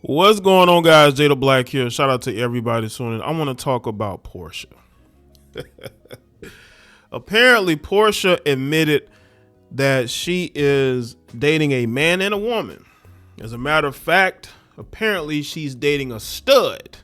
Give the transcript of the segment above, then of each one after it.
What's going on, guys? Jada Black here. Shout out to everybody tuning in. I want to talk about Porsha. Apparently, Porsha admitted that she is dating a man and a woman. As a matter of fact, apparently she's dating a stud.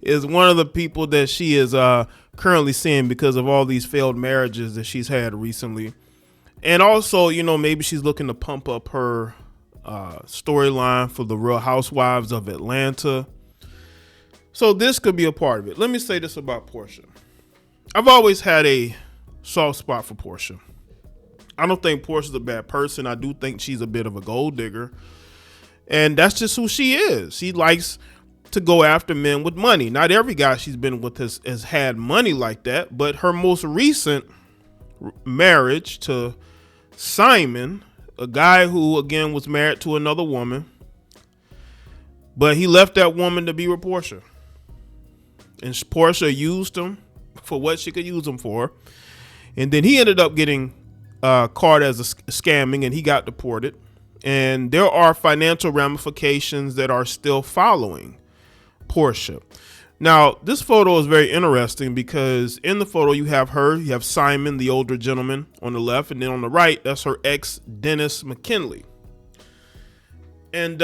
Is one of the people that she is currently seeing because of all these failed marriages that she's had recently. And also, maybe she's looking to pump up her storyline for the Real Housewives of Atlanta. So this could be a part of it. Let me say this about Porsha. I've always had a soft spot for Porsha. I don't think Portia's a bad person. I do think she's a bit of a gold digger. And that's just who she is. She likes to go after men with money. Not every guy she's been with has had money like that, but her most recent marriage to Simon, a guy who, again, was married to another woman, but he left that woman to be with Porsha. And Porsha used him for what she could use him for. And then he ended up getting caught as scamming, and he got deported. And there are financial ramifications that are still following Porsha. Now, this photo is very interesting because in the photo you have Simon, the older gentleman, on the left, and then on the right, that's her ex, Dennis McKinley. And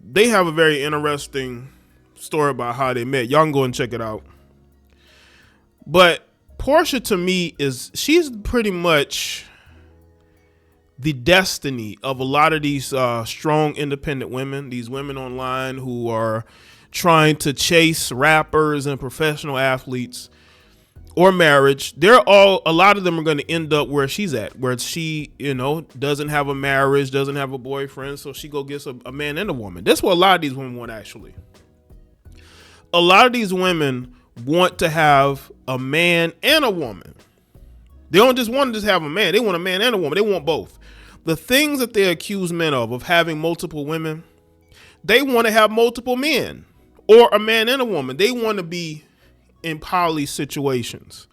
they have a very interesting story about how they met. Y'all can go and check it out. But Porsha, to me, she's pretty much the destiny of a lot of these strong, independent women, these women online who are trying to chase rappers and professional athletes or marriage. A lot of them are going to end up where she's at, where she, doesn't have a marriage, doesn't have a boyfriend. So she go gets a man and a woman. That's what a lot of these women want, actually. A lot of these women want to have a man and a woman. They don't just want to just have a man. They want a man and a woman. They want both. The things that they accuse men of having multiple women, they want to have multiple men. Or a man and a woman. They want to be in poly situations.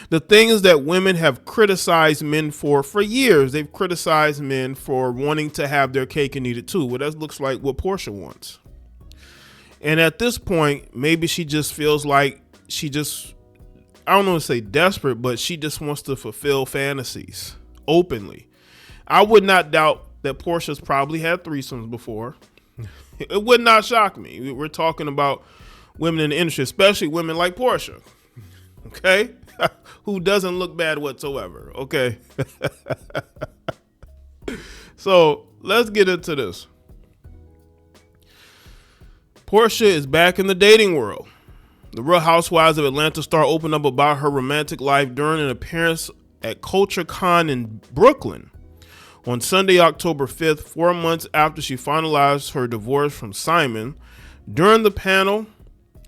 The things that women have criticized men for years. They've criticized men for wanting to have their cake and eat it too. Well, that looks like what Porsha wants. And at this point, maybe she just feels like I don't want to say desperate, but she just wants to fulfill fantasies openly. I would not doubt that Porsha's probably had threesomes before. It would not shock me. We're talking about women in the industry, especially women like Porsha, okay, who doesn't look bad whatsoever, okay? So let's get into this. Porsha is back in the dating world. The Real Housewives of Atlanta star opened up about her romantic life during an appearance at Culture Con in Brooklyn. On Sunday, October 5th, 4 months after she finalized her divorce from Simon, during the panel,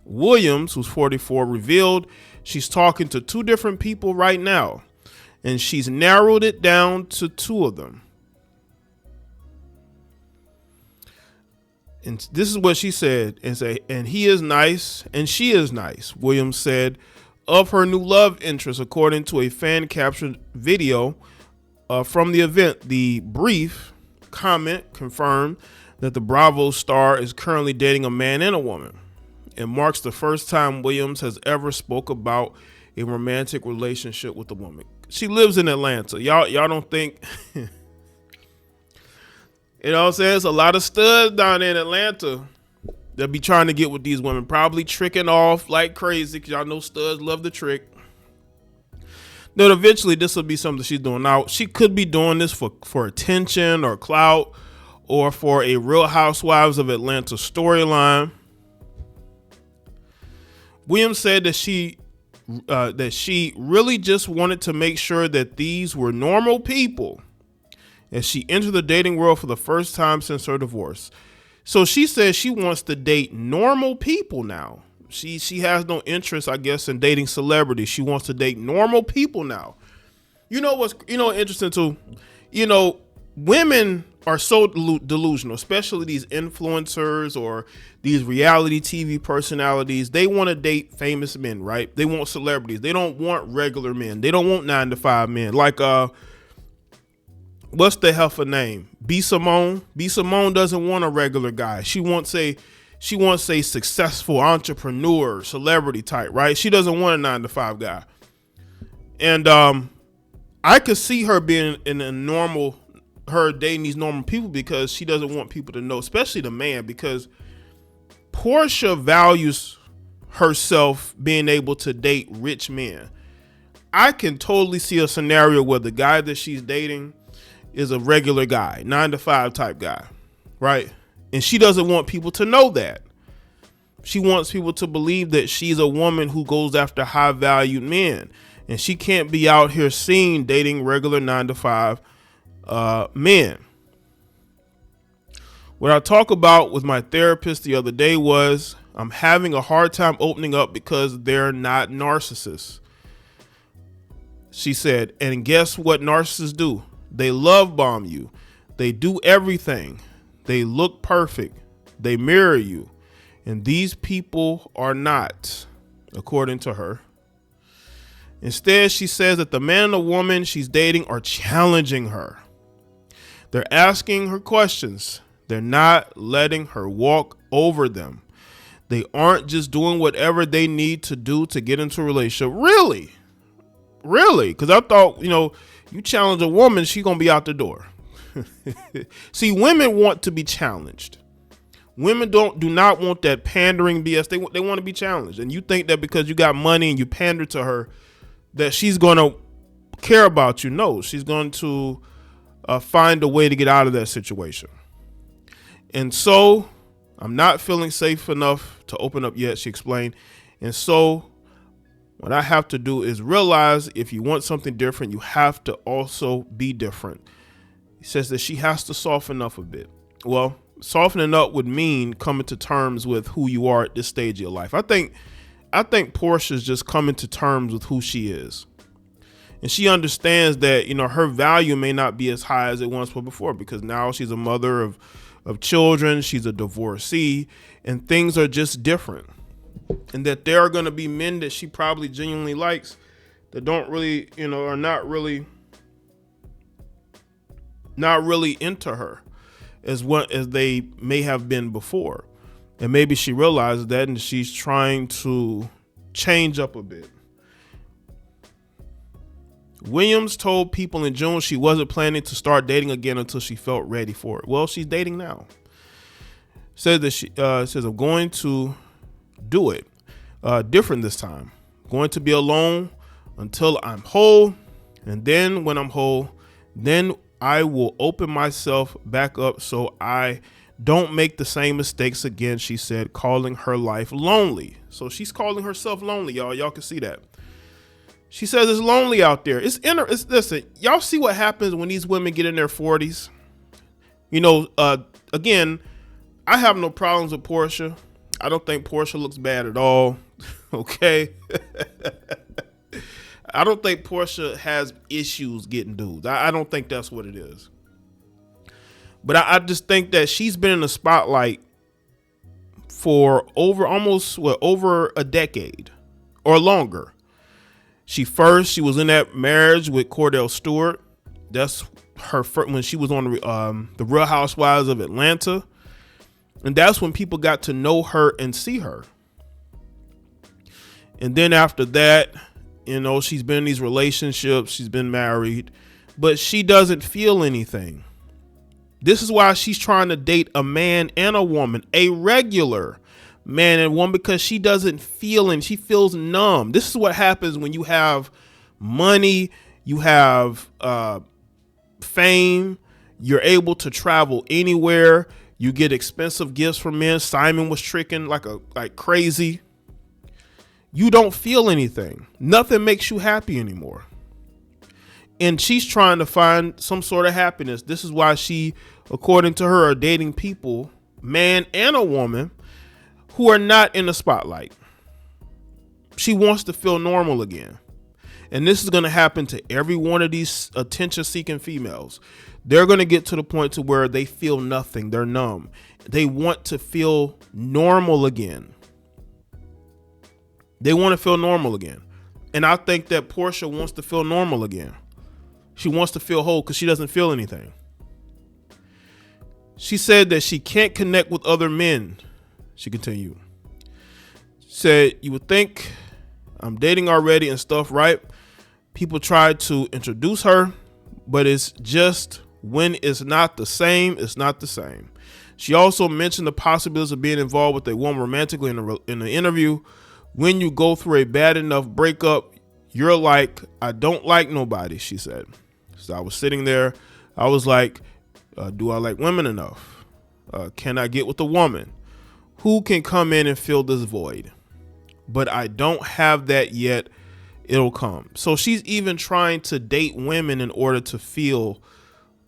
Williams, who's 44, revealed she's talking to two different people right now, and she's narrowed it down to two of them. And this is what she said, and he is nice, and she is nice, Williams said of her new love interest, according to a fan-captured video from the event. The brief comment confirmed that the Bravo star is currently dating a man and a woman. It marks the first time Williams has ever spoke about a romantic relationship with a woman. She lives in Atlanta. Y'all don't think, you know what I'm saying? There's a lot of studs down there in Atlanta that be trying to get with these women, probably tricking off like crazy, because y'all know studs love the trick. Then eventually this will be something she's doing. Now, she could be doing this for attention or clout or for a Real Housewives of Atlanta storyline. Williams said that she really just wanted to make sure that these were normal people as she entered the dating world for the first time since her divorce. So she says she wants to date normal people now. She has no interest, I guess, in dating celebrities. She wants to date normal people now. What's interesting too? Women are so delusional, especially these influencers or these reality TV personalities. They want to date famous men, right? They want celebrities. They don't want regular men. They don't want 9-to-5 men. Like what's the heifer name? B Simone. B Simone doesn't want a regular guy. She wants a successful entrepreneur, celebrity type, right? She doesn't want a 9-to-5 guy. And I could see her being her dating these normal people because she doesn't want people to know, especially the man, because Porsha values herself being able to date rich men. I can totally see a scenario where the guy that she's dating is a regular guy, 9-to-5 type guy, right? And she doesn't want people to know that. She wants people to believe that she's a woman who goes after high valued men. And she can't be out here seen dating regular 9-to-5 men. What I talked about with my therapist the other day was I'm having a hard time opening up because they're not narcissists. She said, and guess what narcissists do? They love bomb you. They do everything. They look perfect. They mirror you. And these people are not, according to her. Instead, she says that the man and the woman she's dating are challenging her. They're asking her questions. They're not letting her walk over them. They aren't just doing whatever they need to do to get into a relationship. Really? Because I thought, you challenge a woman, she's going to be out the door. See, women want to be challenged. Women do not want that pandering BS. They want to be challenged. And you think that because you got money and you pander to her, that she's going to care about you. No, she's going to find a way to get out of that situation. And so I'm not feeling safe enough to open up yet, she explained. And so what I have to do is realize if you want something different, you have to also be different. He says that she has to soften up a bit. Well, softening up would mean coming to terms with who you are at this stage of your life. I think Porsha's just coming to terms with who she is. And she understands that, her value may not be as high as it once was before because now she's a mother of children. She's a divorcee and things are just different. And that there are going to be men that she probably genuinely likes that don't really, are not really into her as they may have been before. And maybe she realizes that and she's trying to change up a bit. Williams told People in June she wasn't planning to start dating again until she felt ready for it. Well, she's dating now. Says I'm going to do it different this time. Going to be alone until I'm whole. And then when I'm whole, then I will open myself back up so I don't make the same mistakes again, she said, calling her life lonely. So she's calling herself lonely, y'all. Y'all can see that. She says it's lonely out there. Listen, y'all see what happens when these women get in their 40s? Again, I have no problems with Porsha. I don't think Porsha looks bad at all. Okay. I don't think Porsha has issues getting dudes. I don't think that's what it is. But I just think that she's been in the spotlight for over a decade or longer. She was in that marriage with Cordell Stewart. That's her first, when she was on the Real Housewives of Atlanta. And that's when people got to know her and see her. And then after that, she's been in these relationships. She's been married, but she doesn't feel anything. This is why she's trying to date a man and a woman, a regular man and woman, because she doesn't feel and she feels numb. This is what happens when you have money, you have fame, you're able to travel anywhere. You get expensive gifts from men. Simon was tricking like crazy. You don't feel anything. Nothing makes you happy anymore. And she's trying to find some sort of happiness. This is why she, according to her, are dating people, man and a woman, who are not in the spotlight. She wants to feel normal again. And this is going to happen to every one of these attention-seeking females. They're going to get to the point to where they feel nothing. They're numb. They want to feel normal again. They want to feel normal again. And I think that Porsha wants to feel normal again. She wants to feel whole because she doesn't feel anything. She said that she can't connect with other men. She continued. Said, you would think I'm dating already and stuff, right? People try to introduce her, but it's just when it's not the same, it's not the same. She also mentioned the possibility of being involved with a woman romantically in an interview. When you go through a bad enough breakup, you're like, I don't like nobody, she said. So I was sitting there. I was like, do I like women enough? Can I get with a woman? Who can come in and fill this void? But I don't have that yet. It'll come. So she's even trying to date women in order to feel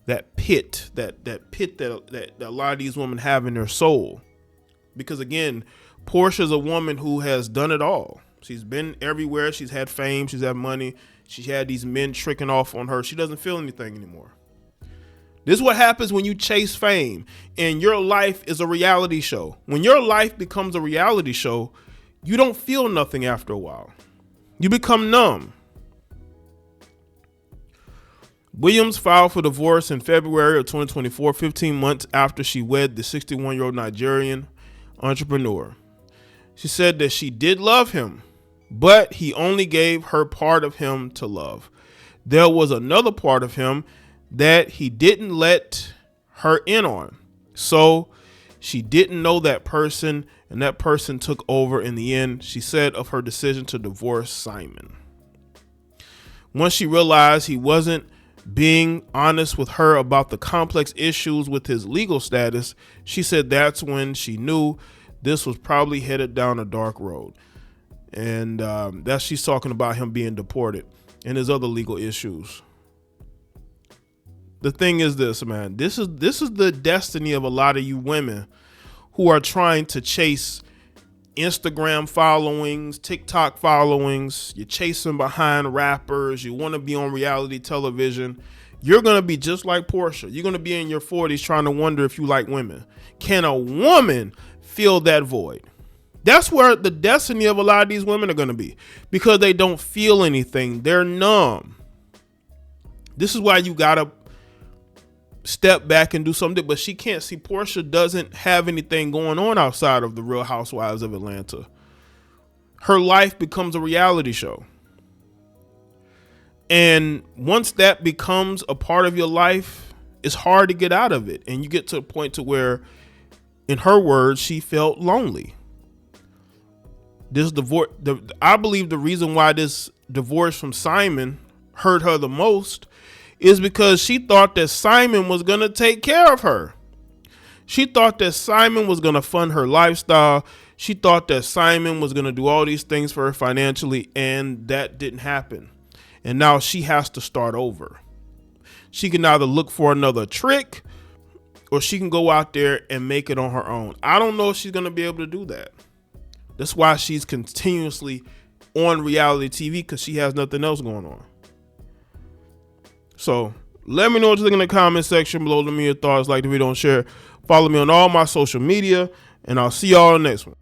that pit, that a lot of these women have in their soul. Because again, Porsha's a woman who has done it all. She's been everywhere. She's had fame. She's had money. She's had these men tricking off on her. She doesn't feel anything anymore. This is what happens when you chase fame and your life is a reality show. When your life becomes a reality show, you don't feel nothing after a while. You become numb. Williams filed for divorce in February of 2024, 15 months after she wed the 61-year-old Nigerian entrepreneur. She said that she did love him, but he only gave her part of him to love. There was another part of him that he didn't let her in on. So she didn't know that person, and that person took over in the end, she said of her decision to divorce Simon. Once she realized he wasn't being honest with her about the complex issues with his legal status, she said that's when she knew this was probably headed down a dark road. And that's she's talking about him being deported and his other legal issues. The thing is this, man, this is the destiny of a lot of you women who are trying to chase Instagram followings, TikTok followings. You're chasing behind rappers. You want to be on reality television. You're going to be just like Porsha. You're going to be in your 40s trying to wonder if you like women. Can a woman fill that void? That's where the destiny of a lot of these women are going to be, because they don't feel anything. They're numb. This is why you got to step back and do something. But she can't see. Porsha doesn't have anything going on outside of the Real Housewives of Atlanta. Her life becomes a reality show. And once that becomes a part of your life, it's hard to get out of it. And you get to a point to where, in her words, she felt lonely. This divorce, I believe the reason why this divorce from Simon hurt her the most is because she thought that Simon was going to take care of her. She thought that Simon was going to fund her lifestyle. She thought that Simon was going to do all these things for her financially, and that didn't happen. And now she has to start over. She can either look for another trick, or she can go out there and make it on her own. I don't know if she's going to be able to do that. That's why she's continuously on reality TV, because she has nothing else going on. So let me know what you think in the comment section below. Let me know your thoughts. Like the video and share. Follow me on all my social media, and I'll see y'all in the next one.